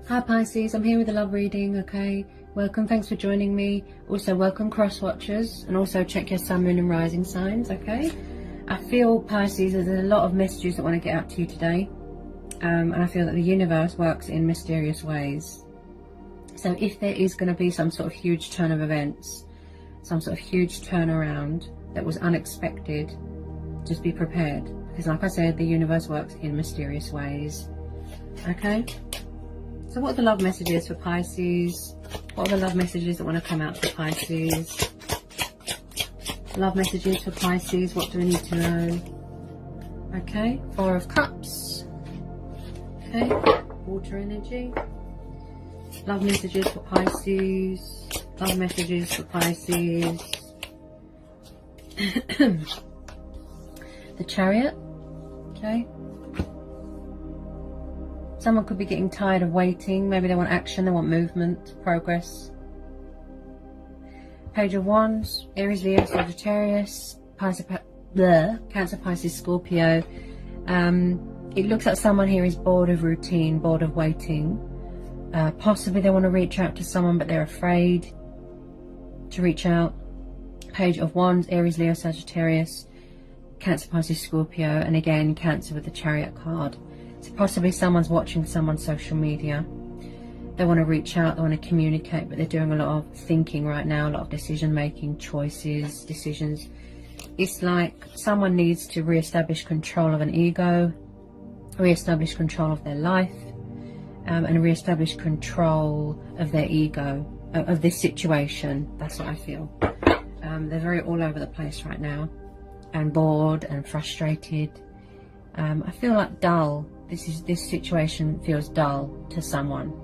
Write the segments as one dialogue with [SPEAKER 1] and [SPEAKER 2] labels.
[SPEAKER 1] Hi Pisces, I'm here with a love reading, okay? Welcome, thanks for joining me. Also welcome cross watchers, and also check your sun, moon and rising signs, okay? I feel, Pisces, there's a lot of messages that want to get out to you today. And I feel that the universe works in mysterious ways. So if there is going to be some sort of huge turn of events, some sort of huge turnaround that was unexpected, just be prepared. Because like I said, the universe works in mysterious ways, okay? So what are the love messages for Pisces? What are the love messages that want to come out for Pisces? Love messages for Pisces, what do we need to know? Okay, Four of Cups. Okay, water energy. Love messages for Pisces. Love messages for Pisces. The Chariot. Okay. Someone could be getting tired of waiting. Maybe they want action, they want movement, progress. Page of Wands, Aries, Leo, Sagittarius, Cancer, Pisces, Scorpio. It looks like someone here is bored of routine, bored of waiting. Possibly they want to reach out to someone, but they're afraid to reach out. Page of Wands, Aries, Leo, Sagittarius, Cancer, Pisces, Scorpio, and again Cancer with the Chariot card. So possibly someone's watching someone's social media. They want to reach out, they want to communicate, but they're doing a lot of thinking right now, a lot of decision making, choices, decisions. It's like someone needs to re-establish control of an ego, re-establish control of their life, and re-establish control of their ego, of this situation. That's what I feel. They're very all over the place right now, and bored and frustrated. I feel like dull. This situation feels dull to someone.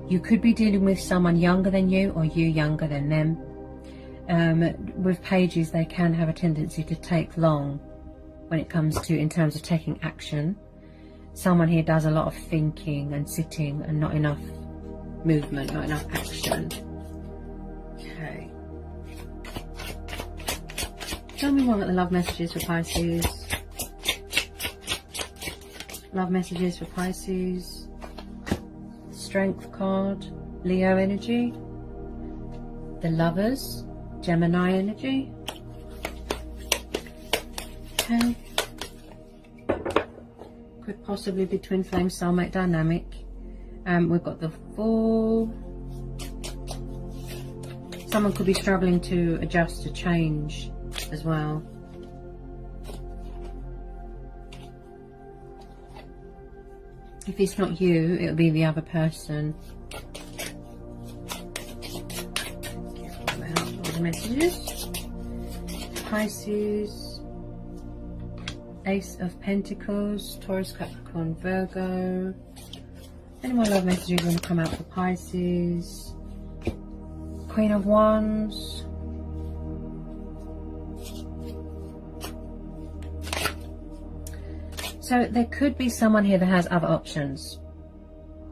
[SPEAKER 1] You could be dealing with someone younger than you, or you younger than them. With pages, they can have a tendency to take long when it comes to, in terms of taking action. Someone here does a lot of thinking and sitting and not enough movement, not enough action. Okay. Tell me more about the love messages for Pisces. Love messages for Pisces. Strength card, Leo energy. The Lovers, Gemini energy. Okay. Could possibly be twin flame soulmate dynamic. We've got the Fool. Someone could be struggling to adjust to change as well. If it's not you, it'll be the other person. All the messages. Pisces. Ace of Pentacles. Taurus, Capricorn, Virgo. Any more love messages want to come out for Pisces? Queen of Wands. So there could be someone here that has other options.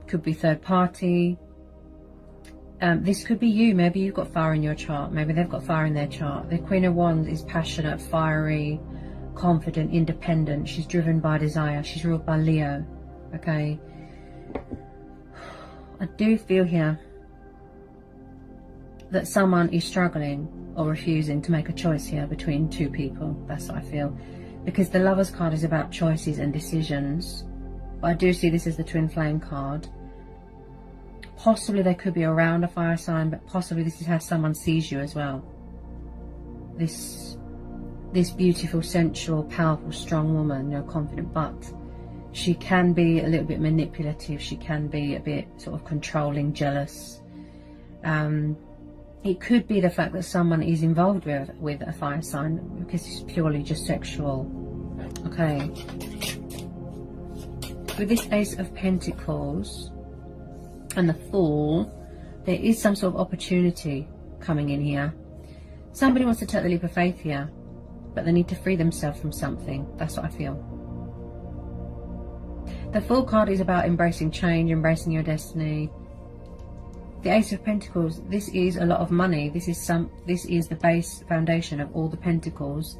[SPEAKER 1] Could be third party. This could be you. Maybe you've got fire in your chart. Maybe they've got fire in their chart. The Queen of Wands is passionate, fiery, confident, independent. She's driven by desire. She's ruled by Leo. Okay. I do feel here that someone is struggling or refusing to make a choice here between two people. That's what I feel. Because the Lovers card is about choices and decisions. But I do see this as the twin flame card. Possibly they could be around a fire sign, but possibly this is how someone sees you as well. This beautiful, sensual, powerful, strong woman, you know, confident, but she can be a little bit manipulative. She can be a bit sort of controlling, jealous. It could be the fact that someone is involved with a fire sign, because it's purely just sexual. Okay. With this Ace of Pentacles and the Fool, there is some sort of opportunity coming in here. Somebody wants to take the leap of faith here, but they need to free themselves from something. That's what I feel. The Fool card is about embracing change, embracing your destiny. The Ace of Pentacles, this is a lot of money. This is the base foundation of all the Pentacles.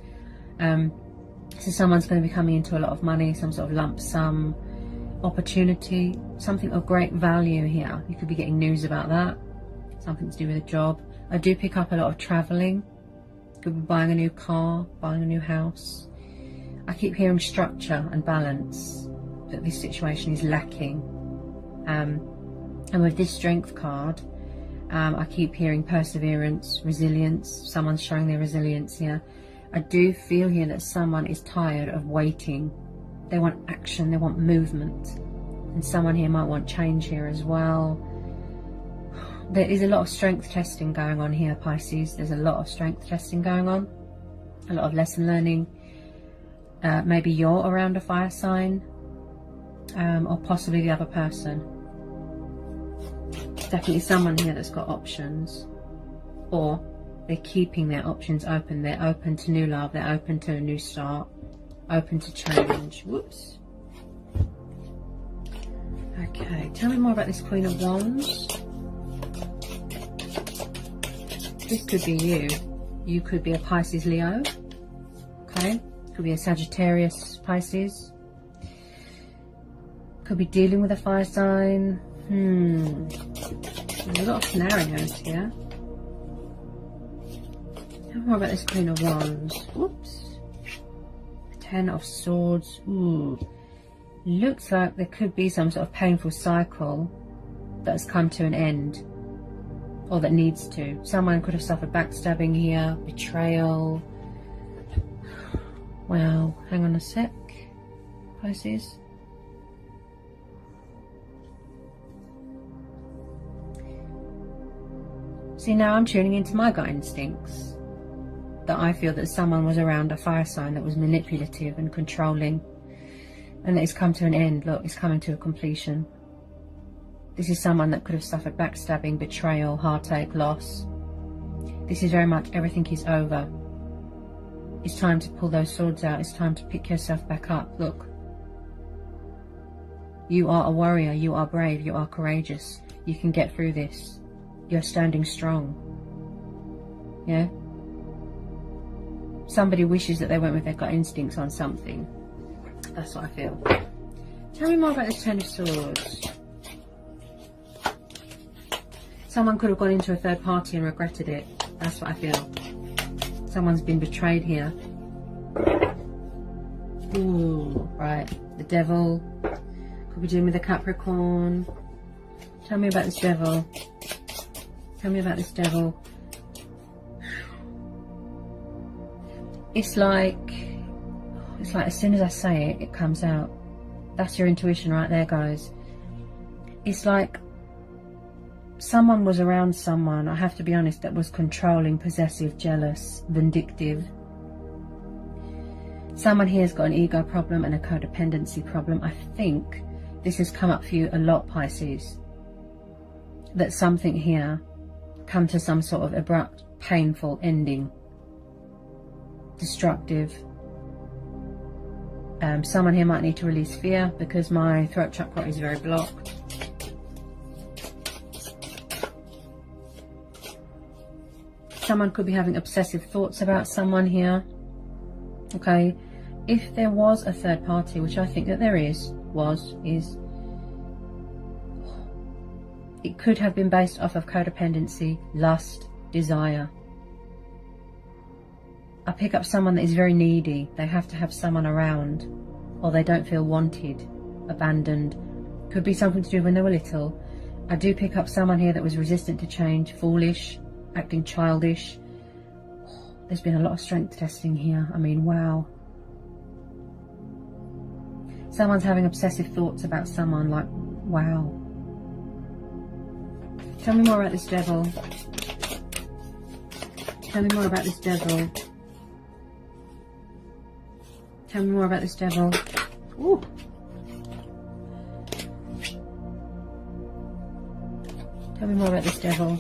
[SPEAKER 1] So someone's going to be coming into a lot of money, some sort of lump sum. opportunity, something of great value here. You could be getting news about that, something to do with a job. I do pick up a lot of traveling. Could be buying a new car, buying a new house. I keep hearing structure and balance, that this situation is lacking. And with this Strength card, I keep hearing perseverance, resilience. Someone's showing their resilience here. I do feel here that someone is tired of waiting. They want action, they want movement. And someone here might want change here as well. There is a lot of strength testing going on here, Pisces. There's a lot of strength testing going on. A lot of lesson learning. Maybe you're around a fire sign. Or possibly the other person. Definitely someone here that's got options. Or they're keeping their options open. They're open to new love. They're open to a new start. Open to change. Whoops. Okay, tell me more about this Queen of Wands. This could be you. You could be a Pisces Leo. Okay. Could be a Sagittarius Pisces. Could be dealing with a fire sign. There's a lot of scenarios here. Tell me more about this Queen of Wands. Whoops. 10 of Swords. Ooh. Looks like there could be some sort of painful cycle that's come to an end. Or that needs to. Someone could have suffered backstabbing here, betrayal. Wow, hang on a sec, Pisces. See, now I'm tuning into my gut instincts. That I feel that someone was around a fire sign that was manipulative and controlling. And that it's come to an end. Look, it's coming to a completion. This is someone that could have suffered backstabbing, betrayal, heartache, loss. This is very much everything is over. It's time to pull those swords out. It's time to pick yourself back up. Look. You are a warrior. You are brave. You are courageous. You can get through this. You're standing strong. Yeah? Somebody wishes that they went with their gut instincts on something. That's what I feel. Tell me more about this 10 of Swords. Someone could have gone into a third party and regretted it. That's what I feel. Someone's been betrayed here. Ooh, right. The Devil. Could be dealing with a Capricorn. Tell me about this Devil. Tell me about this Devil. It's like as soon as I say it, it comes out. That's your intuition right there, guys. It's like someone was around someone, I have to be honest, that was controlling, possessive, jealous, vindictive. Someone here has got an ego problem and a codependency problem. I think this has come up for you a lot, Pisces. That something here come to some sort of abrupt, painful ending. Destructive. Someone here might need to release fear because my throat chakra is very blocked. Someone could be having obsessive thoughts about someone here. Okay, if there was a third party, which I think that there is, it could have been based off of codependency, lust, desire. I pick up someone that is very needy. They have to have someone around, or they don't feel wanted, abandoned. Could be something to do when they were little. I do pick up someone here that was resistant to change, foolish, acting childish. There's been a lot of strength testing here. I mean, wow. Someone's having obsessive thoughts about someone, like, wow. Tell me more about this Devil. Tell me more about this Devil. Tell me more about this Devil. Ooh. Tell me more about this Devil.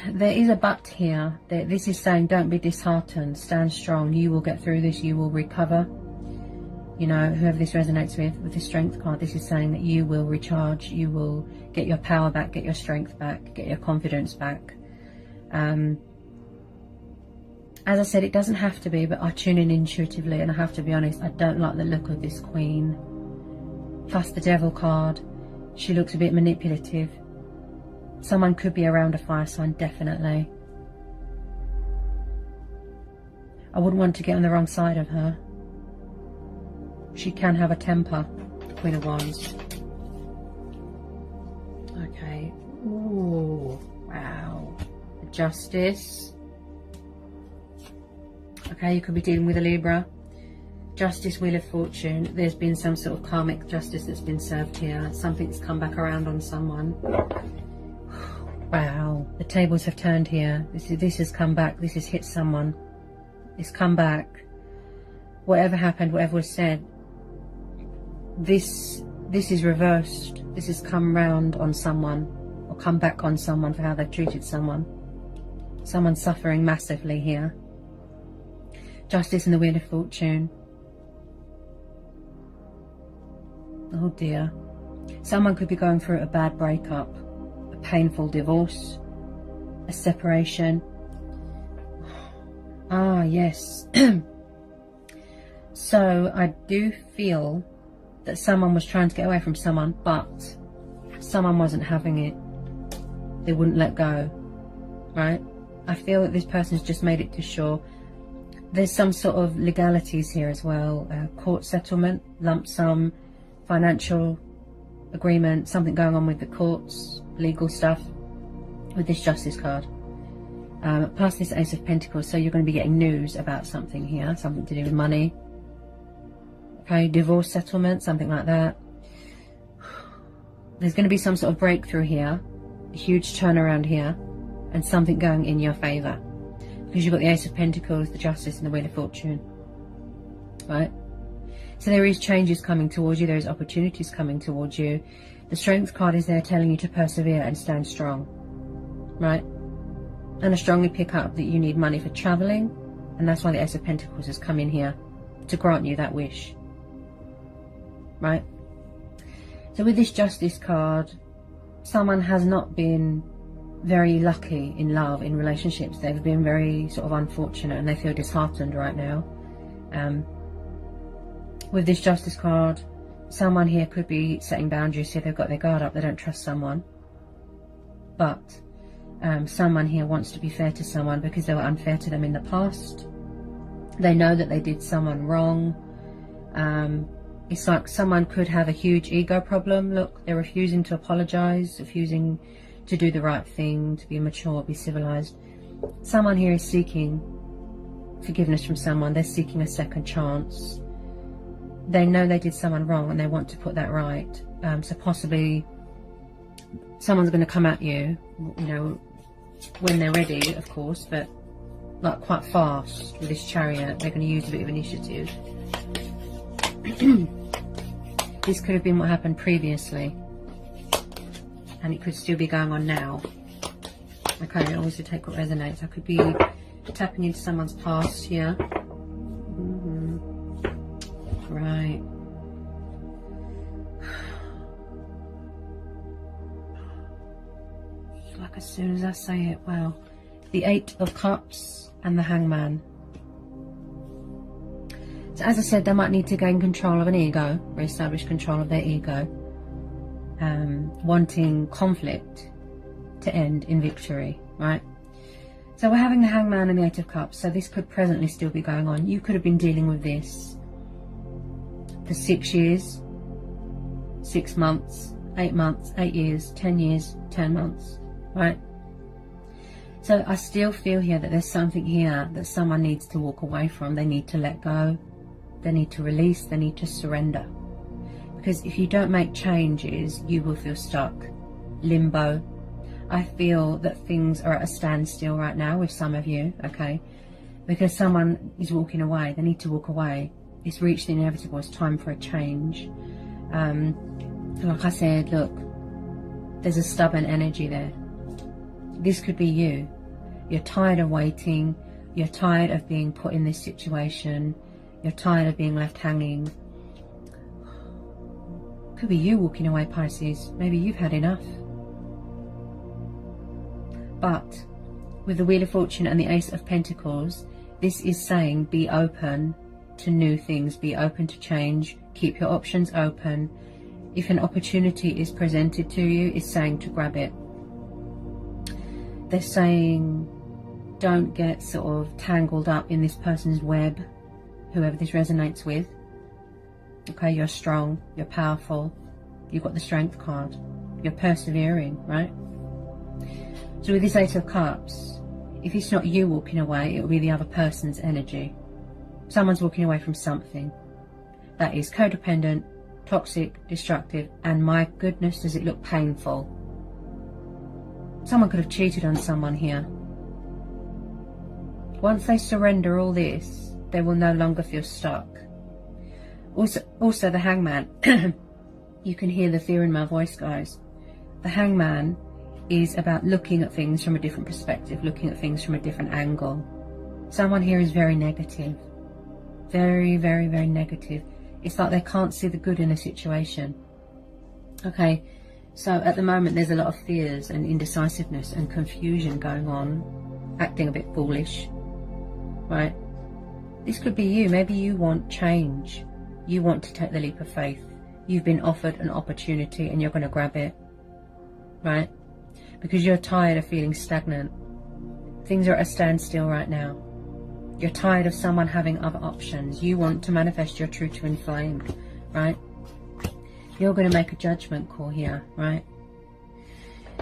[SPEAKER 1] There is a but here. This is saying don't be disheartened. Stand strong. You will get through this. You will recover. You know, whoever this resonates with the Strength card, this is saying that you will recharge. You will get your power back, get your strength back, get your confidence back. As I said, it doesn't have to be, but I tune in intuitively, and I have to be honest, I don't like the look of this queen. Plus the devil card, she looks a bit manipulative. Someone could be around a fire sign, definitely. I wouldn't want to get on the wrong side of her. She can have a temper, the Queen of Wands. Okay. Ooh, wow. Justice. Okay, you could be dealing with a Libra. Justice, Wheel of Fortune. There's been some sort of karmic justice that's been served here. Something's come back around on someone. Wow, the tables have turned here. This has come back. This has hit someone. It's come back. Whatever happened, whatever was said, this is reversed. This has come round on someone, or come back on someone for how they've treated someone. Someone's suffering massively here. Justice and the Wheel of Fortune. Oh dear. Someone could be going through a bad breakup, a painful divorce, a separation. Ah, yes. So I do feel that someone was trying to get away from someone, but someone wasn't having it. They wouldn't let go, right? I feel that this person's just made it to shore. There's some sort of legalities here as well. Court settlement, lump sum, financial agreement, something going on with the courts, legal stuff with this Justice card. Plus this Ace of Pentacles, so you're going to be getting news about something here, something to do with money. Okay, divorce settlement, something like that. There's going to be some sort of breakthrough here, a huge turnaround here, and something going in your favour. Because you've got the Ace of Pentacles, the Justice, and the Wheel of Fortune. Right? So there is changes coming towards you, there is opportunities coming towards you. The Strength card is there telling you to persevere and stand strong. Right? And I strongly pick up that you need money for travelling, and that's why the Ace of Pentacles has come in here, to grant you that wish. Right? So with this Justice card, someone has not been very lucky in love, in relationships. They've been very sort of unfortunate, and they feel disheartened right now. With this Justice card, someone here could be setting boundaries here. They've got their guard up, they don't trust someone. But someone here wants to be fair to someone because they were unfair to them in the past. They know that they did someone wrong. It's like someone could have a huge ego problem. Look, they're refusing to apologise, refusing to do the right thing, to be mature, be civilised. Someone here is seeking forgiveness from someone. They're seeking a second chance. They know they did someone wrong and they want to put that right. So possibly someone's going to come at you, you know, when they're ready, of course, but like quite fast with this Chariot. They're going to use a bit of initiative. This could have been what happened previously, and it could still be going on now. Okay, I always take what resonates. I could be tapping into someone's past here. Right. Like as soon as I say it, wow. The Eight of Cups and the Hangman. So as I said, they might need to gain control of an ego, re-establish control of their ego, wanting conflict to end in victory, right? So we're having the Hangman and the Eight of Cups, so this could presently still be going on. You could have been dealing with this for 6 years, 6 months, 8 months, 8 years, 10 years, 10 months, right? So I still feel here that there's something here that someone needs to walk away from. They need to let go. They need to release. They need to surrender. Because if you don't make changes, you will feel stuck, limbo. I feel that things are at a standstill right now with some of you, okay? Because someone is walking away. They need to walk away. It's reached the inevitable. It's time for a change. Like I said, look, there's a stubborn energy there. This could be you. You're tired of waiting. You're tired of being put in this situation. You're tired of being left hanging. Could be you walking away, Pisces. Maybe you've had enough. But with the Wheel of Fortune and the Ace of Pentacles, This is saying be open to new things, be open to change, keep your options open. If an opportunity is presented to you, it's saying to grab it. They're saying don't get sort of tangled up in this person's web, whoever this resonates with. Okay, you're strong, you're powerful, you've got the Strength card, you're persevering, right? So with this Eight of Cups, if it's not you walking away, it will be the other person's energy. Someone's walking away from something that is codependent, toxic, destructive, and my goodness, does it look painful. Someone could have cheated on someone here. Once they surrender all this, they will no longer feel stuck. Also the Hangman. You can hear the fear in my voice, guys. The Hangman is about looking at things from a different perspective, looking at things from a different angle. Someone here is very negative. Very, very, very negative. It's like they can't see the good in a situation. Okay, so at the moment there's a lot of fears and indecisiveness and confusion going on, acting a bit foolish, right? This could be you. Maybe you want change. You want to take the leap of faith. You've been offered an opportunity and you're going to grab it, right? Because you're tired of feeling stagnant. Things are at a standstill right now. You're tired of someone having other options. You want to manifest your true twin flame, right? You're going to make a judgment call here, right?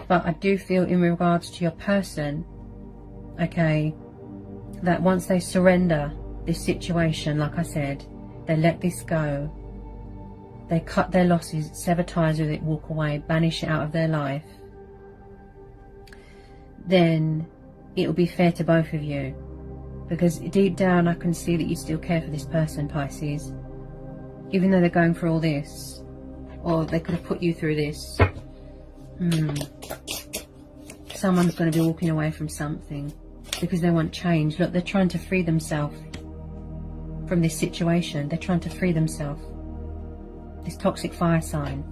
[SPEAKER 1] But I do feel in regards to your person, okay, that once they surrender this situation, like I said, they let this go, they cut their losses, sever ties with it, walk away, banish it out of their life, then it will be fair to both of you. Because deep down I can see that you still care for this person, Pisces. Even though they're going through all this, or they could have put you through this. Someone's going to be walking away from something because they want change. Look, they're trying to free themselves from this situation. They're trying to free themselves. This toxic fire sign.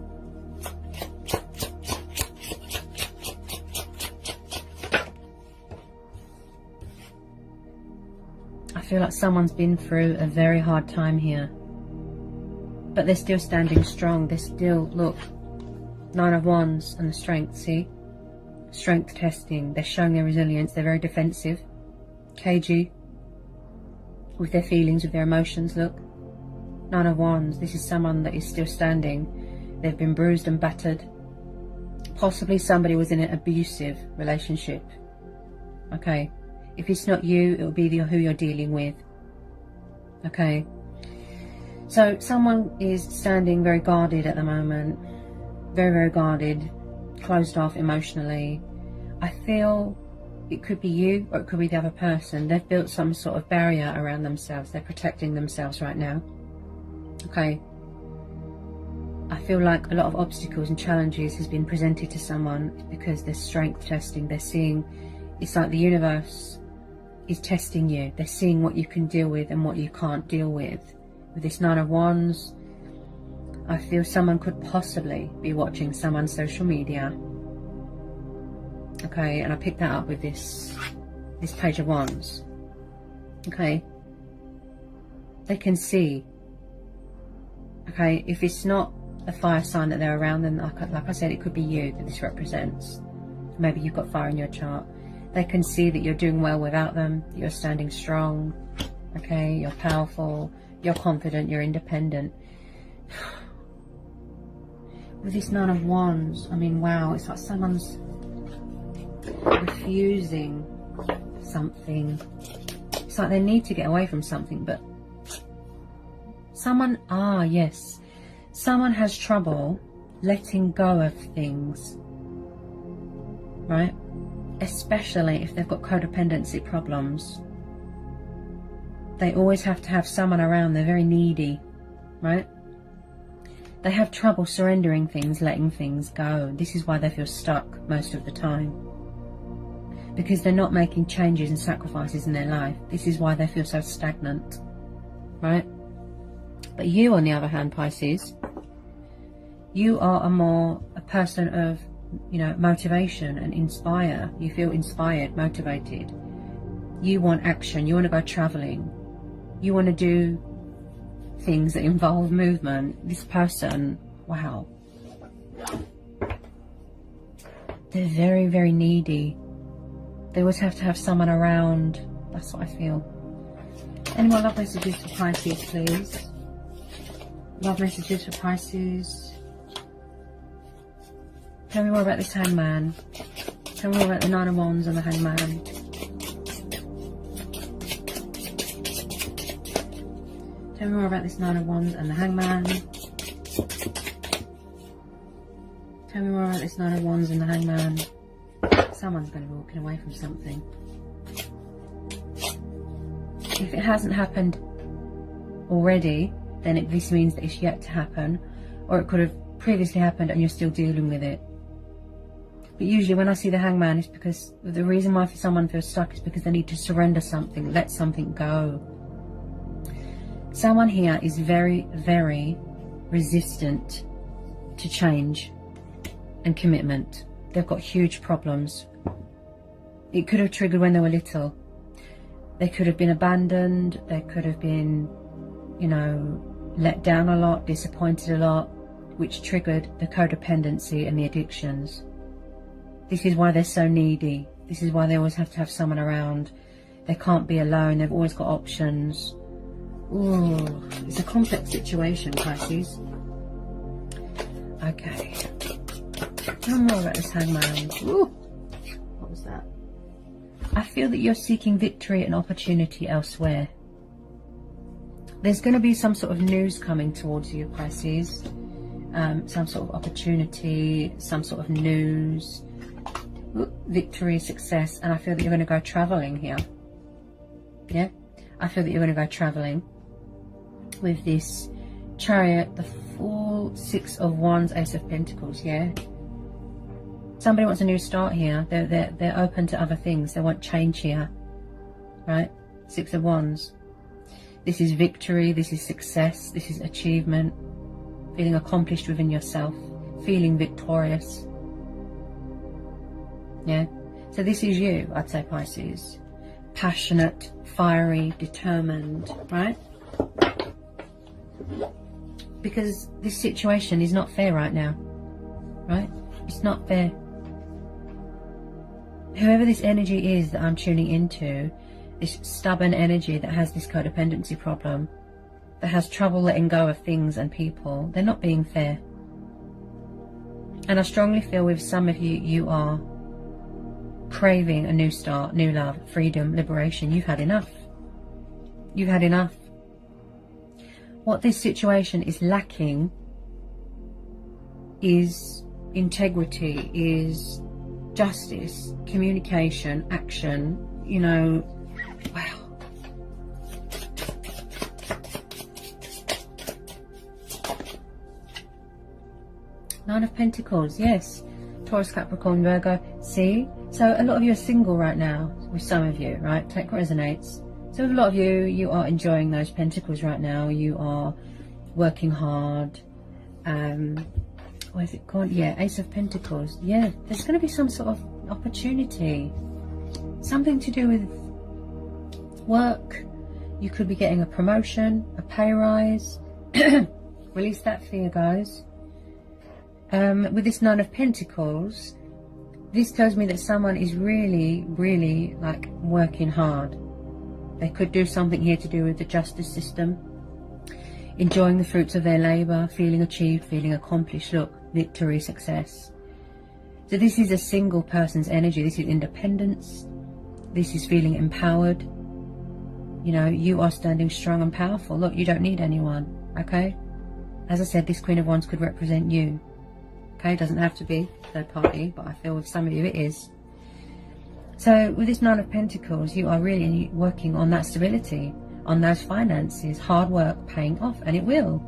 [SPEAKER 1] I feel like someone's been through a very hard time here. But they're still standing strong. They're still, look, Nine of Wands and the Strength, see? Strength testing. They're showing their resilience. They're very defensive. Cagey. With their feelings, with their emotions, look. Nine of Wands. This is someone that is still standing. They've been bruised and battered. Possibly somebody was in an abusive relationship. Okay. If it's not you, it will be who you're dealing with. Okay. So someone is standing very guarded at the moment. Very, very guarded. Closed off emotionally. I feel it could be you or it could be the other person. They've built some sort of barrier around themselves. They're protecting themselves right now. Okay. I feel like a lot of obstacles and challenges has been presented to someone because they're strength testing. They're seeing, it's like the universe is testing you. They're seeing what you can deal with and what you can't deal with. With this Nine of Wands, I feel someone could possibly be watching someone's social media. Okay, and I picked that up with this Page of Wands. Okay. They can see. Okay, if it's not a fire sign that they're around, then like I said, it could be you that this represents. Maybe you've got fire in your chart. They can see that you're doing well without them, that you're standing strong, okay, you're powerful, you're confident, you're independent. With this Nine of Wands, I mean, wow, it's like someone's refusing something. It's like they need to get away from something, but someone, yes, someone has trouble letting go of things, right? Especially if they've got codependency problems. They always have to have someone around. They're very needy, right? They have trouble surrendering things, letting things go. This is why they feel stuck most of the time. Because they're not making changes and sacrifices in their life. This is why they feel so stagnant, right? But you, on the other hand, Pisces, you are a person of, you know, motivation and inspire. You feel inspired, motivated. You want action. You want to go traveling. You want to do things that involve movement. This person, wow. They're very, very needy. They always have to have someone around. That's what I feel. Any more love messages for Pisces, please? Love messages for Pisces. Tell me more about this Hangman. Tell me more about the Nine of Wands and the Hangman. Tell me more about this Nine of Wands and the Hangman. Tell me more about this Nine of Wands and the Hangman. Someone's going to be walking away from something. If it hasn't happened already, then this means that it's yet to happen. Or it could have previously happened and you're still dealing with it. But usually when I see the Hangman, it's because the reason why someone feels stuck is because they need to surrender something, let something go. Someone here is very, very resistant to change and commitment. They've got huge problems. It could have triggered when they were little. They could have been abandoned. They could have been, you know, let down a lot, disappointed a lot, which triggered the codependency and the addictions. This is why they're so needy. This is why they always have to have someone around. They can't be alone. They've always got options. Ooh, it's a complex situation, Pisces. Okay. Tell me more about this Hangman. Ooh, what was that? I feel that you're seeking victory and opportunity elsewhere. There's going to be some sort of news coming towards you, Pisces. Some sort of opportunity, some sort of news. Ooh, victory, success. And I feel that you're going to go traveling here. Yeah? I feel that you're going to go traveling with this Chariot, the Fool, Six of Wands, Ace of Pentacles, yeah? Somebody wants a new start here. They're open to other things. They want change here, right? Six of Wands. This is victory. This is success. This is achievement. Feeling accomplished within yourself. Feeling victorious. Yeah? So this is you, I'd say, Pisces. Passionate, fiery, determined, right? Because this situation is not fair right now, right? It's not fair. Whoever this energy is that I'm tuning into, this stubborn energy that has this codependency problem, that has trouble letting go of things and people, they're not being fair. And I strongly feel with some of you, you are craving a new start, new love, freedom, liberation. You've had enough. You've had enough. What this situation is lacking is integrity, is justice, communication, action, you know. Wow. Nine of Pentacles, yes. Taurus, Capricorn, Virgo. See? So a lot of you are single right now, with some of you, right? Take what resonates. So with a lot of you, you are enjoying those pentacles right now. You are working hard. Where's it gone? Yeah, Ace of Pentacles. Yeah, there's going to be some sort of opportunity. Something to do with work. You could be getting a promotion, a pay rise. Release that fear, guys. With this Nine of Pentacles, this tells me that someone is really, really like working hard. They could do something here to do with the justice system. Enjoying the fruits of their labour, feeling achieved, feeling accomplished. Look, victory, success. So this is a single person's energy. This is independence. This is feeling empowered. You know, you are standing strong and powerful. Look, you don't need anyone, okay? As I said, this Queen of Wands could represent you. Okay, it doesn't have to be third party, but I feel with some of you it is. So with this Nine of Pentacles, you are really working on that stability, on those finances, hard work paying off, and it will.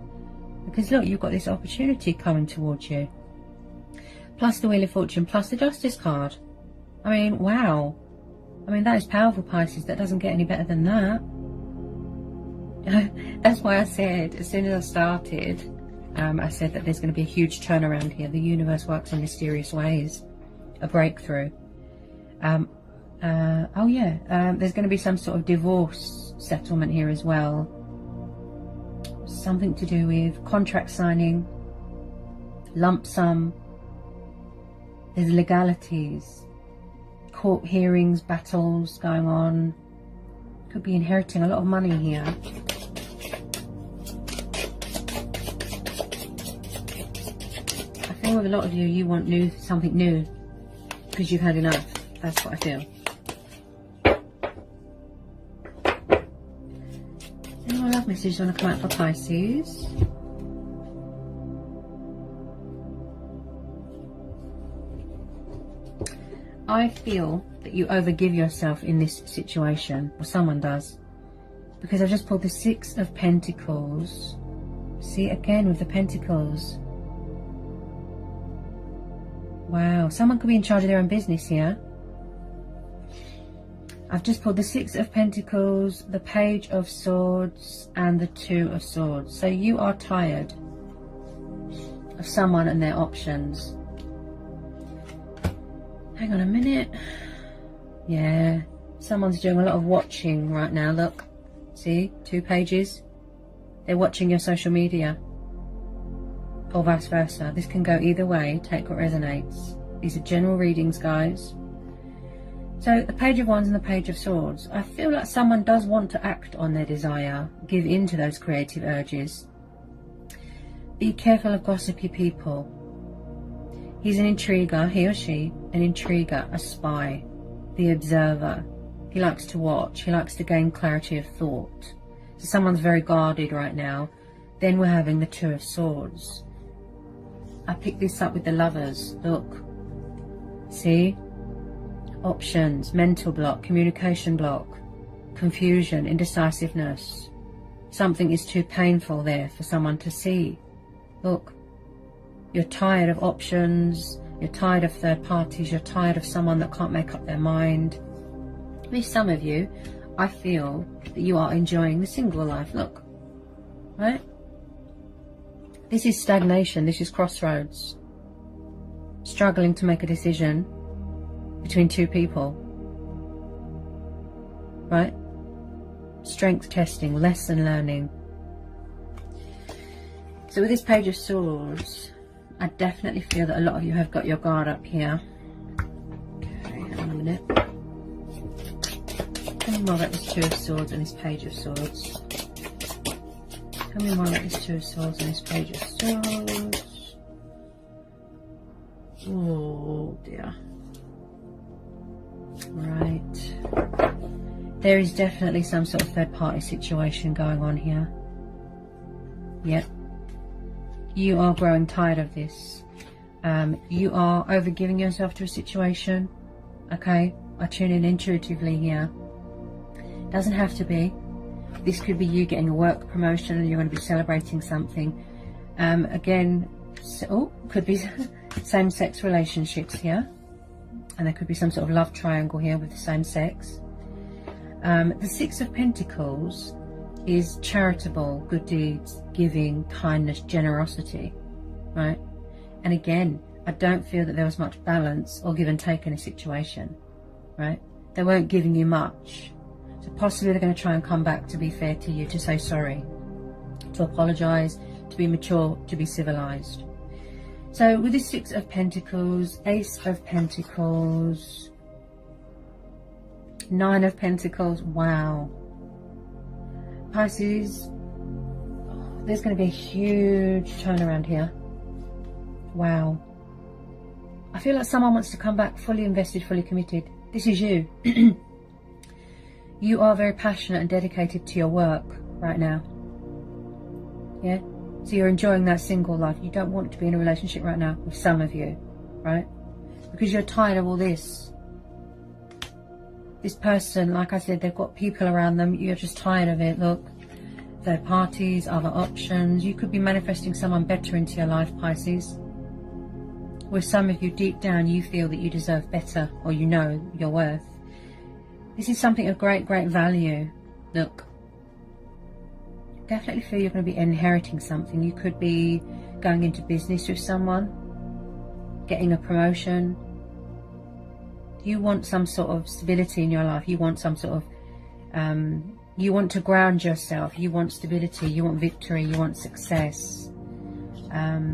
[SPEAKER 1] Because look, you've got this opportunity coming towards you. Plus the Wheel of Fortune, plus the Justice card. I mean, wow. I mean, that is powerful, Pisces. That doesn't get any better than that. That's why I said, as soon as I started, I said that there's going to be a huge turnaround here. The universe works in mysterious ways. A breakthrough. Oh yeah, there's going to be some sort of divorce settlement here as well. Something to do with contract signing, lump sum. There's legalities, court hearings, battles going on. Could be inheriting a lot of money here. I feel with a lot of you, you want something new because you've had enough. That's what I feel. Any more love messages want to come out for Pisces? I feel that you overgive yourself in this situation, or someone does, because I've just pulled the Six of Pentacles. See, again with the Pentacles. Wow, someone could be in charge of their own business here. I've just pulled the Six of Pentacles, the Page of Swords, and the Two of Swords. So you are tired of someone and their options. Hang on a minute. Yeah, someone's doing a lot of watching right now. Look, see, 2 pages. They're watching your social media, or vice versa. This can go either way. Take what resonates. These are general readings, guys. So the Page of Wands and the Page of Swords. I feel like someone does want to act on their desire, give in to those creative urges. Be careful of gossipy people. He's an intriguer, he or she, an intriguer, a spy, the observer. He likes to watch, he likes to gain clarity of thought. So someone's very guarded right now. Then we're having the Two of Swords. I picked this up with the Lovers. Look, see? Options, mental block, communication block, confusion, indecisiveness. Something is too painful there for someone to see. Look. You're tired of options, you're tired of third parties, you're tired of someone that can't make up their mind. With some of you, I feel that you are enjoying the single life. Look, right? This is stagnation, this is crossroads. Struggling to make a decision between 2 people. Right? Strength testing, lesson learning. So with this Page of Swords, I definitely feel that a lot of you have got your guard up here. Okay, hang on a minute. Tell me more about this Two of Swords and this Page of Swords. Tell me more about this Two of Swords and this Page of Swords. Oh dear. Right. There is definitely some sort of third party situation going on here. Yep. You are growing tired of this. You are overgiving yourself to a situation. Okay, I tune in intuitively here. Doesn't have to be. This could be you getting a work promotion and you're going to be celebrating something. Again, could be same-sex relationships here. And there could be some sort of love triangle here with the same sex. The Six of Pentacles is charitable, good deeds, giving, kindness, generosity, right? And again, I don't feel that there was much balance or give and take in a situation, right? They weren't giving you much. So possibly they're going to try and come back to be fair to you, to say sorry, to apologise, to be mature, to be civilised. So with the Six of Pentacles, Ace of Pentacles, Nine of Pentacles, wow. Pisces, there's going to be a huge turnaround here. Wow. I feel like someone wants to come back fully invested, fully committed. This is you. You are very passionate and dedicated to your work right now. Yeah? So you're enjoying that single life. You don't want to be in a relationship right now with some of you, right? Because you're tired of all this. This person, like I said, they've got people around them. You're just tired of it. Look, third parties, other options. You could be manifesting someone better into your life, Pisces. With some of you, deep down, you feel that you deserve better, or you know your worth. This is something of great, great value. Look, definitely feel you're going to be inheriting something. You could be going into business with someone, getting a promotion. You want some sort of stability in your life. You want some sort of, you want to ground yourself. You want stability. You want victory. You want success. I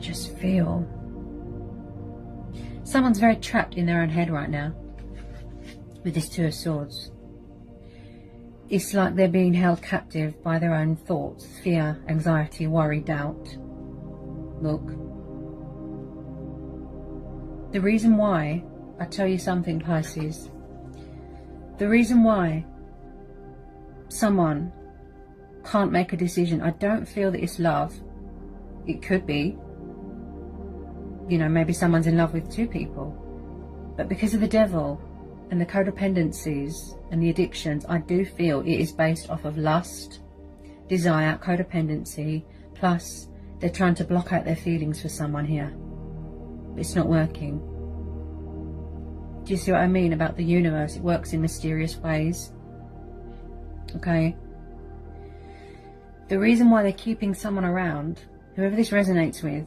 [SPEAKER 1] just feel someone's very trapped in their own head right now with this Two of Swords. It's like they're being held captive by their own thoughts, fear, anxiety, worry, doubt. Look, the reason why, I tell you something, Pisces, the reason why someone can't make a decision, I don't feel that it's love. It could be, you know, maybe someone's in love with two people, but because of the devil and the codependencies and the addictions, I do feel it is based off of lust, desire, codependency, plus they're trying to block out their feelings for someone here. It's not working. Do you see what I mean about the universe? It works in mysterious ways. Okay. The reason why they're keeping someone around, whoever this resonates with,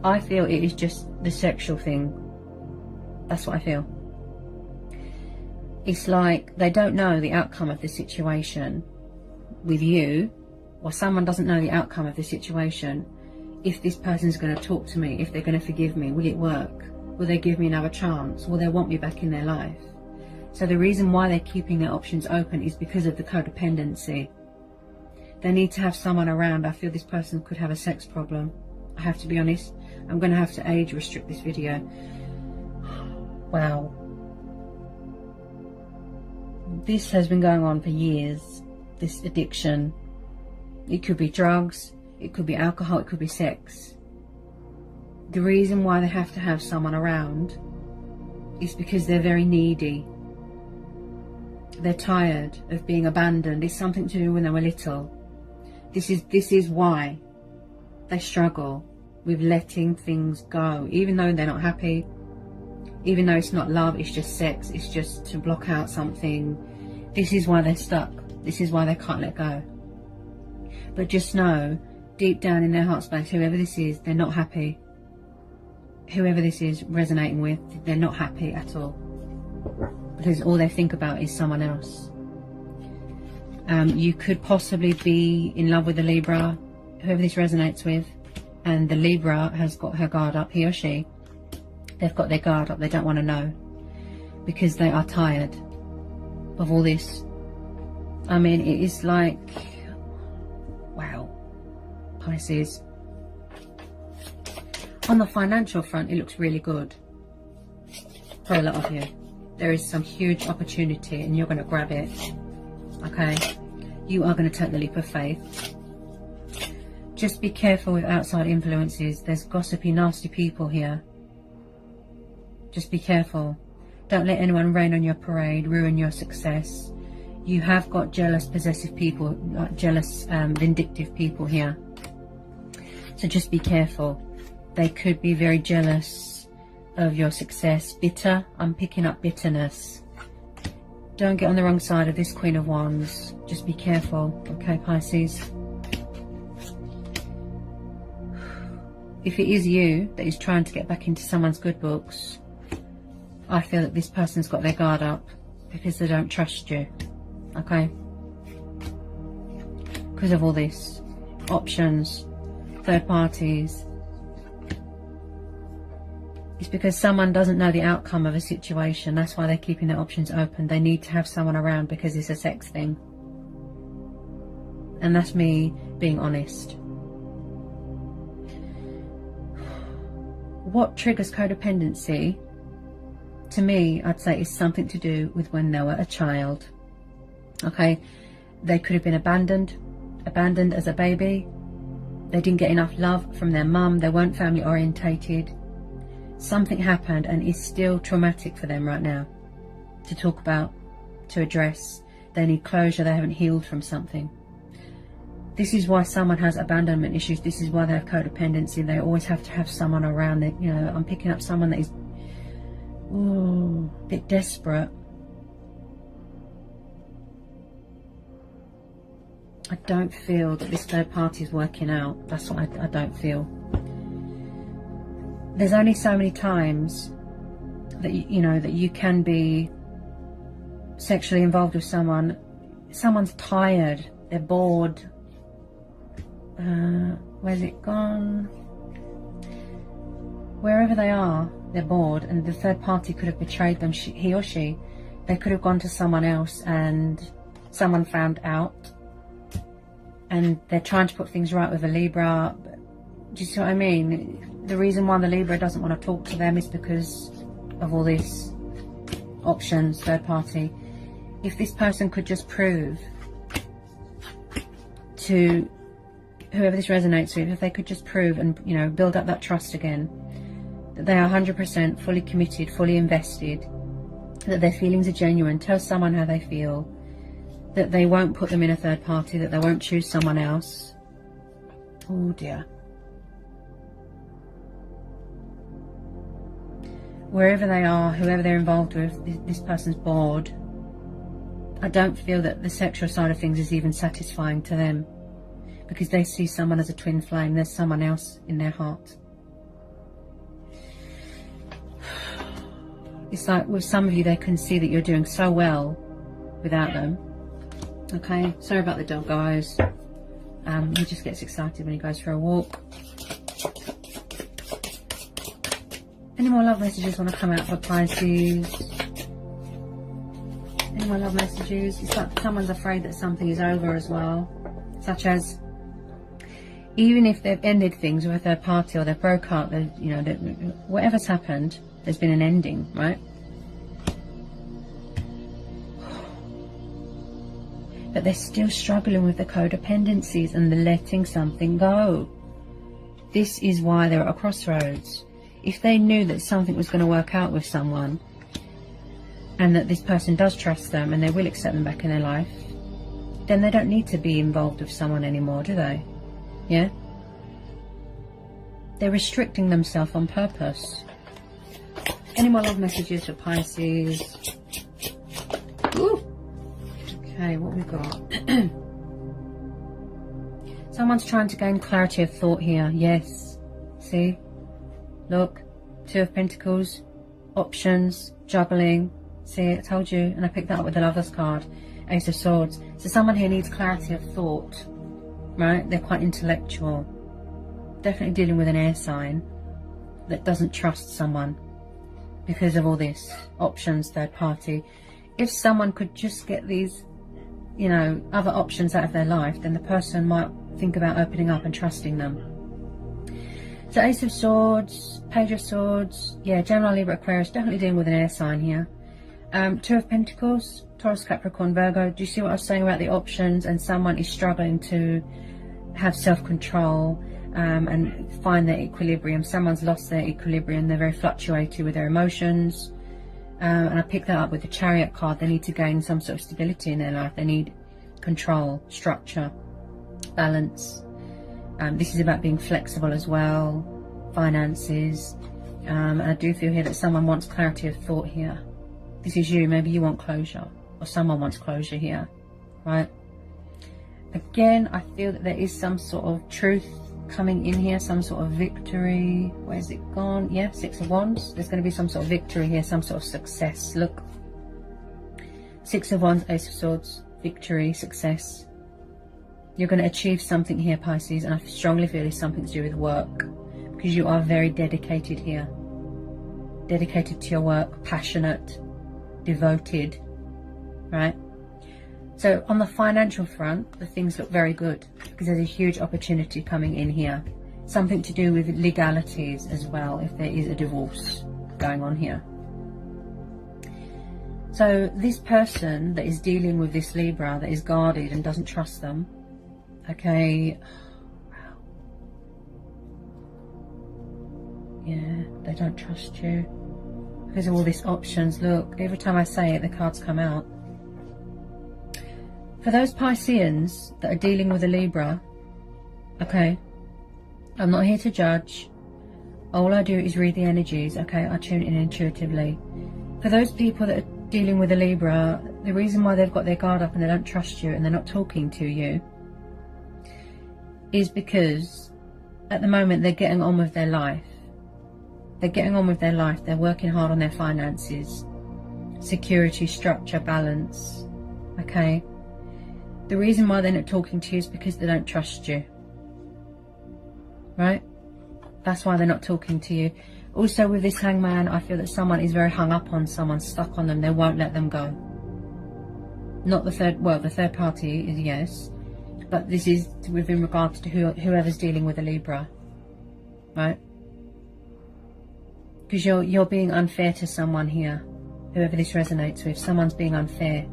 [SPEAKER 1] I feel it is just the sexual thing. That's what I feel. It's like they don't know the outcome of the situation with you, or someone doesn't know the outcome of the situation. If this person's going to talk to me, if they're going to forgive me, will it work? Will they give me another chance? Will they want me back in their life? So the reason why they're keeping their options open is because of the codependency. They need to have someone around. I feel this person could have a sex problem. I have to be honest. I'm going to have to age restrict this video. Wow. This has been going on for years. This addiction. It could be drugs. It could be alcohol. It could be sex. The reason why they have to have someone around is because they're very needy. They're tired of being abandoned. It's something to do when they were little. This is why they struggle with letting things go, even though they're not happy, even though it's not love, it's just sex, it's just to block out something. This is why they're stuck. This is why they can't let go. But just know, deep down in their heart space, whoever this is, they're not happy. Whoever this is resonating with, they're not happy at all. Because all they think about is someone else. You could possibly be in love with a Libra, whoever this resonates with, and the Libra has got her guard up, he or she. They've got their guard up, they don't want to know. Because they are tired of all this. I mean, it is like, wow, Pisces. On the financial front, it looks really good for a lot of you. There is some huge opportunity and you're going to grab it. Okay? You are going to take the leap of faith. Just be careful with outside influences. There's gossipy, nasty people here. Just be careful. Don't let anyone rain on your parade, ruin your success. You have got jealous, possessive people, like jealous, vindictive people here. So just be careful. They could be very jealous of your success. Bitter. I'm picking up bitterness. Don't get on the wrong side of this Queen of Wands. Just be careful. Okay, Pisces. If it is you that is trying to get back into someone's good books, I feel that this person's got their guard up because they don't trust you. Okay? Because of all this. Options. Third parties. It's because someone doesn't know the outcome of a situation. That's why they're keeping their options open. They need to have someone around because it's a sex thing. And that's me being honest. What triggers codependency? To me, I'd say it's something to do with when they were a child. Okay? They could have been abandoned as a baby. They didn't get enough love from their mum. They weren't family orientated. Something happened and it's still traumatic for them right now to talk about, to address. They need closure. They haven't healed from something. This is why someone has abandonment issues. This is why they have codependency. They always have to have someone around. That, you know, I'm picking up someone that is a bit desperate. I don't feel that this third party is working out. That's what I don't feel. there's only so many times that you know that you can be sexually involved with someone. Someone's tired, they're bored. Where's it gone? Wherever they are, they're bored, and the third party could have betrayed them. He or she, they could have gone to someone else, and someone found out, and they're trying to put things right with a Libra. Do you see what I mean? The reason why the Libra doesn't want to talk to them is because of all these options, third party. If this person could just prove to whoever this resonates with, if they could just prove and, you know, build up that trust again, that they are 100% fully committed, fully invested, that their feelings are genuine, tell someone how they feel, that they won't put them in a third party, that they won't choose someone else. Oh dear. Wherever they are, whoever they're involved with, this person's bored. I don't feel that the sexual side of things is even satisfying to them, because they see someone as a twin flame. There's someone else in their heart. It's like with some of you, they can see that you're doing so well without them. Okay, sorry about the dog, guys. He just gets excited when he goes for a walk. Any more love messages want to come out for Pisces? Any more love messages? It's like someone's afraid that something is over as well. Such as, even if they've ended things with a third party, or they've broke up, you know, whatever's happened, there's been an ending, right? But they're still struggling with the codependencies and the letting something go. This is why they're at a crossroads. If they knew that something was going to work out with someone, and that this person does trust them and they will accept them back in their life, then they don't need to be involved with someone anymore, do they? Yeah? They're restricting themselves on purpose. Any more love messages for Pisces? Ooh. Okay, what we got? Someone's trying to gain clarity of thought here. Yes. See? Look. Two of Pentacles. Options. Juggling. See, I told you. And I picked that up with the Lover's card. Ace of Swords. So someone here needs clarity of thought. Right? They're quite intellectual. Definitely dealing with an air sign that doesn't trust someone because of all this. Options, third party. If someone could just get these, you know, other options out of their life, then the person might think about opening up and trusting them. So Ace of Swords, Page of Swords, yeah, Gemini, Libra, Aquarius, definitely dealing with an air sign here. Two of Pentacles, Taurus, Capricorn, Virgo. Do you see what I was saying about the options? And someone is struggling to have self-control and find their equilibrium. Someone's lost their equilibrium. They're very fluctuated with their emotions. And I picked that up with the Chariot card. They need to gain some sort of stability in their life. They need control, structure, balance. This is about being flexible as well, finances. And I do feel here that someone wants clarity of thought here. This is you. Maybe you want closure, or someone wants closure here, right? Again, I feel that there is some sort of truth coming in here, some sort of victory. Where's it gone? Yeah, Six of Wands. There's going to be some sort of victory here, some sort of success. Look. Six of Wands, Ace of Swords, victory, success. You're going to achieve something here, Pisces, and I strongly feel it's something to do with work, because you are very dedicated here. Dedicated to your work, passionate, devoted, right? So on the financial front, the things look very good, because there's a huge opportunity coming in here. Something to do with legalities as well, if there is a divorce going on here. So this person that is dealing with this Libra, that is guarded and doesn't trust them, okay, wow. Yeah, they don't trust you because of all these options. Look, every time I say it, the cards come out. For those Pisceans that are dealing with a Libra, okay, I'm not here to judge. All I do is read the energies, okay? I tune in intuitively. For those people that are dealing with a Libra, the reason why they've got their guard up and they don't trust you and they're not talking to you is because at the moment they're getting on with their life. They're getting on with their life. They're working hard on their finances. Security, structure, balance. Okay? The reason why they're not talking to you is because they don't trust you. Right? That's why they're not talking to you. Also with this Hangman, I feel that someone is very hung up on someone, stuck on them. They won't let them go. Not the third, well, the third party is yes. But this is within regards to whoever's dealing with a Libra. Right? Because you're being unfair to someone here. Whoever this resonates with, someone's being unfair.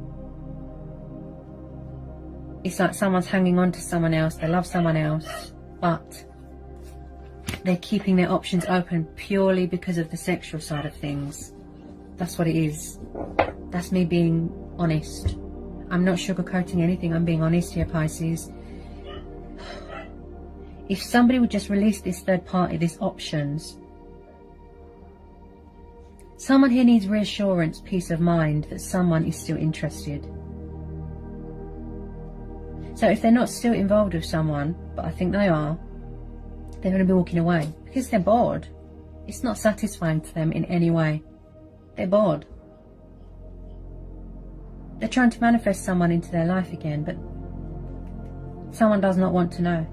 [SPEAKER 1] It's like someone's hanging on to someone else. They love someone else. But they're keeping their options open purely because of the sexual side of things. That's what it is. That's me being honest. I'm not sugarcoating anything. I'm being honest here, Pisces. If somebody would just release this third party, these options. Someone here needs reassurance, peace of mind that someone is still interested. So if they're not still involved with someone, but I think they are, they're going to be walking away because they're bored. It's not satisfying to them in any way. They're bored. They're trying to manifest someone into their life again, but someone does not want to know.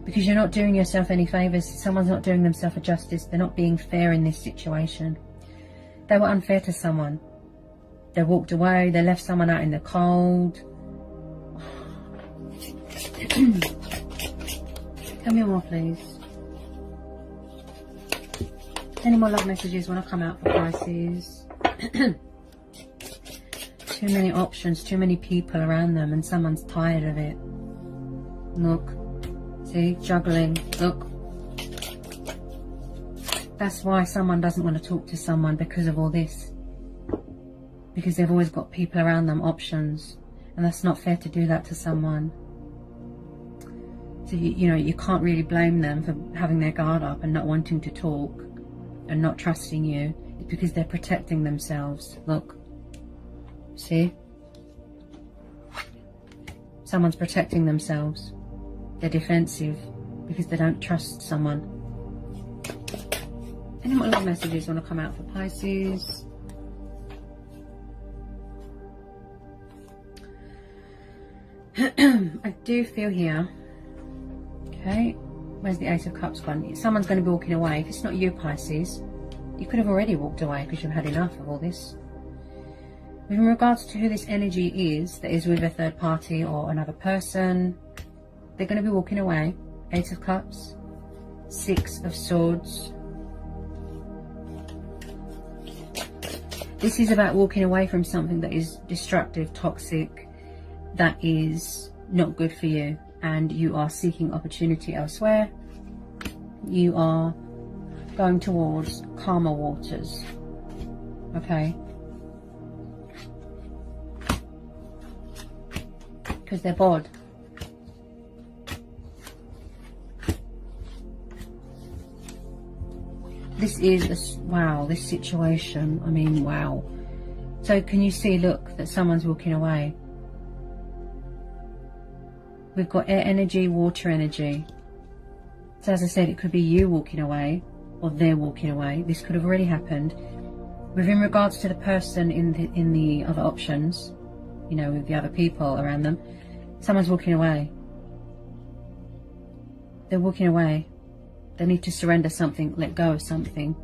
[SPEAKER 1] Because you're not doing yourself any favours. Someone's not doing themselves a justice. They're not being fair in this situation. They were unfair to someone. They walked away. They left someone out in the cold. Tell me more, please. Any more love messages when I come out for Pisces? Too many options, too many people around them, and someone's tired of it. Look. See? Juggling. Look. That's why someone doesn't want to talk to someone, because of all this. Because they've always got people around them, options. And that's not fair to do that to someone. So, you know, you can't really blame them for having their guard up and not wanting to talk and not trusting you. It's because they're protecting themselves. Look. See? Someone's protecting themselves. They're defensive because they don't trust someone. Any more love messages want to come out for Pisces? I do feel here. Okay, where's the Ace of Cups gone? Someone's going to be walking away. If it's not you, Pisces, you could have already walked away because you've had enough of all this. With regards to who this energy is, that is with a third party or another person, they're going to be walking away. Eight of Cups, Six of Swords. This is about walking away from something that is destructive, toxic, that is not good for you, and you are seeking opportunity elsewhere. You are going towards calmer waters. Okay? Because they're bored. This is, wow, this situation, I mean, wow. So can you see, look, that someone's walking away? We've got air energy, water energy. So as I said, it could be you walking away or they're walking away. This could have already happened. Within regards to the person in the other options, you know, with the other people around them, someone's walking away. They're walking away. They need to surrender something, let go of something.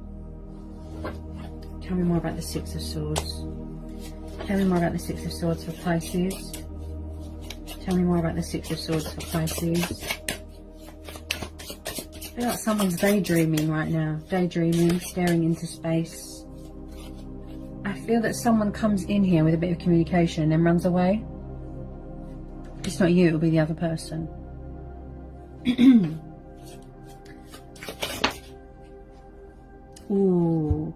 [SPEAKER 1] Tell me more about the Six of Swords. Tell me more about the Six of Swords for Pisces. Tell me more about the Six of Swords for Pisces. I feel like someone's daydreaming right now. Daydreaming, staring into space. I feel that someone comes in here with a bit of communication and then runs away. If it's not you, it'll be the other person. Ooh.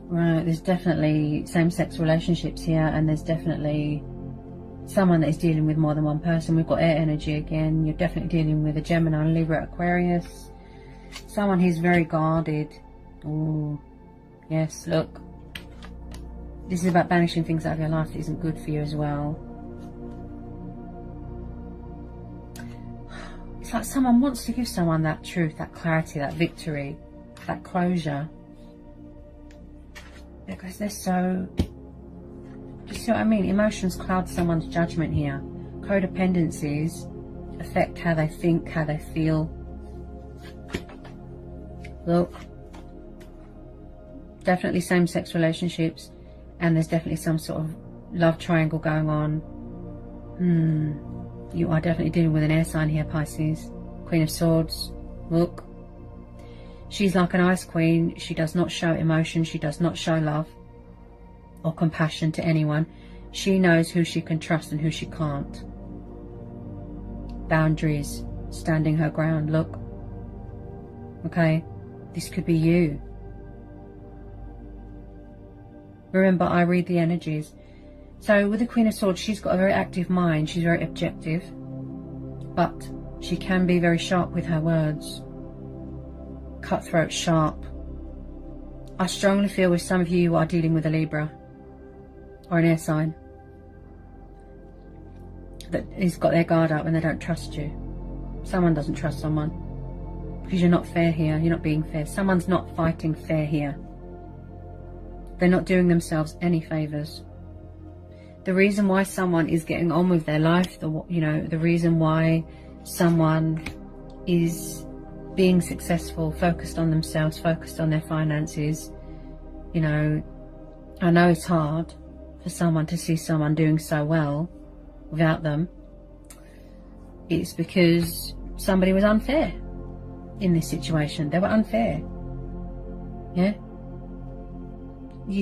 [SPEAKER 1] Right, there's definitely same-sex relationships here, and there's definitely someone that is dealing with more than one person. We've got air energy again. You're definitely dealing with a Gemini, Libra, Aquarius. Someone who's very guarded. Ooh. Yes, look. This is about banishing things out of your life that isn't good for you as well. It's like someone wants to give someone that truth, that clarity, that victory. that closure. Because they're so... Do you see what I mean? Emotions cloud someone's judgment here. Codependencies affect how they think, how they feel. Look. Definitely same-sex relationships. And there's definitely some sort of love triangle going on. You are definitely dealing with an air sign here, Pisces. Queen of Swords. Look. She's like an ice queen. She does not show emotion. She does not show love or compassion to anyone. She knows who she can trust and who she can't. Boundaries. Standing her ground. Look. Okay. This could be you. Remember, I read the energies. So with the Queen of Swords, she's got a very active mind. She's very objective. But she can be very sharp with her words. Cutthroat, sharp. I strongly feel with some of you are dealing with a Libra or an air sign that has got their guard up and they don't trust you. Someone doesn't trust someone because you're not fair here. You're not being fair. Someone's not fighting fair here. They're not doing themselves any favours. The reason why someone is getting on with their life, the reason why someone is being successful, focused on themselves, focused on their finances, I know it's hard for someone to see someone doing so well without them. It's because somebody was unfair in this situation. They were unfair. Yeah?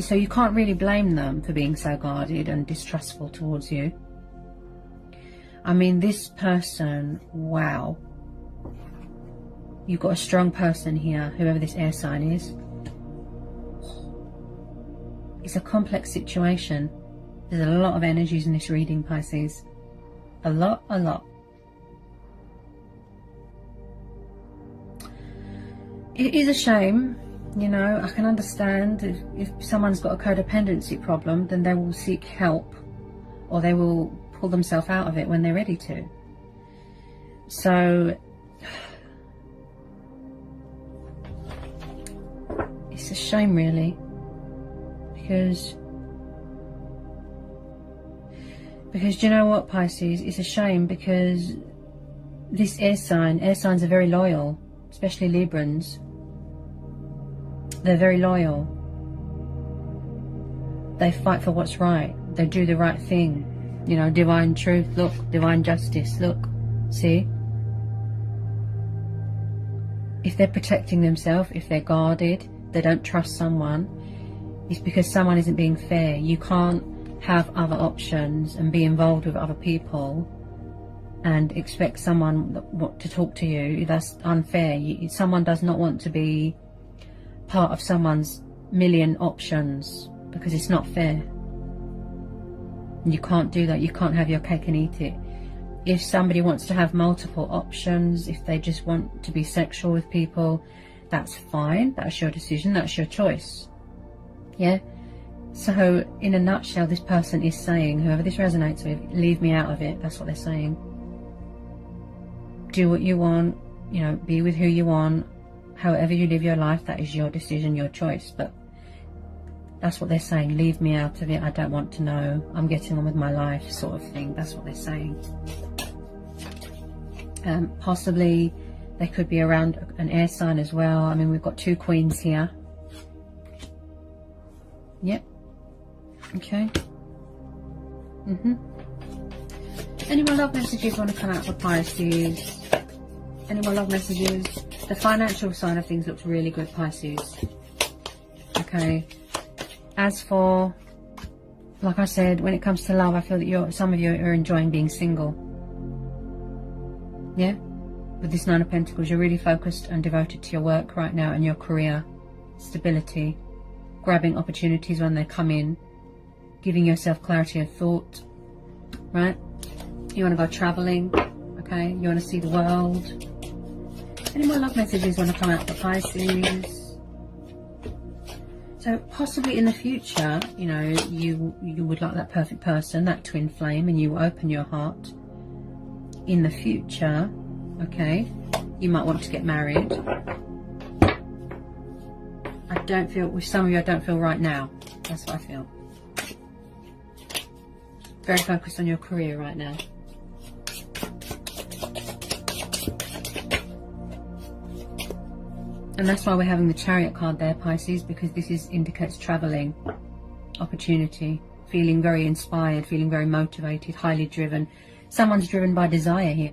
[SPEAKER 1] So you can't really blame them for being so guarded and distrustful towards you. I mean, this person, wow. You've got a strong person here, whoever this air sign is. It's a complex situation. There's a lot of energies in this reading, Pisces. A lot. It is a shame. I can understand if someone's got a codependency problem, then they will seek help or they will pull themselves out of it when they're ready to. So it's a shame, really, because you know what, Pisces, it's a shame because this air signs are very loyal, especially Librans. They're very loyal. They fight for what's right. They do the right thing. Divine truth, look. Divine justice, look. See? If they're protecting themselves, if they're guarded, they don't trust someone, it's because someone isn't being fair. You can't have other options and be involved with other people and expect someone to talk to you. That's unfair. Someone does not want to be part of someone's million options because it's not fair. You can't do that. You can't have your cake and eat it. If somebody wants to have multiple options, if they just want to be sexual with people, that's fine. That's your decision. That's your choice. Yeah? So, in a nutshell, this person is saying, whoever this resonates with, leave me out of it. That's what they're saying. Do what you want. Be with who you want. However you live your life, that is your decision, your choice. But that's what they're saying. Leave me out of it. I don't want to know. I'm getting on with my life, sort of thing. That's what they're saying. Possibly they could be around an air sign as well. I mean, we've got two queens here. Yep. Okay. Any more love messages want to come out for Pisces? Any more love messages? The financial side of things looks really good, Pisces. Okay. As for, like I said, when it comes to love, I feel that some of you are enjoying being single. Yeah? With this Nine of Pentacles, you're really focused and devoted to your work right now and your career. Stability. Grabbing opportunities when they come in. Giving yourself clarity of thought. Right? You want to go travelling. Okay? You want to see the world. Any more love messages want to come out for Pisces? So possibly in the future, you would like that perfect person, that twin flame, and you open your heart. In the future, okay, you might want to get married. don't feel, with some of you I don't feel right now. That's what I feel. Very focused on your career right now. And that's why we're having the Chariot card there, Pisces, because this indicates travelling, opportunity, feeling very inspired, feeling very motivated, highly driven. Someone's driven by desire here.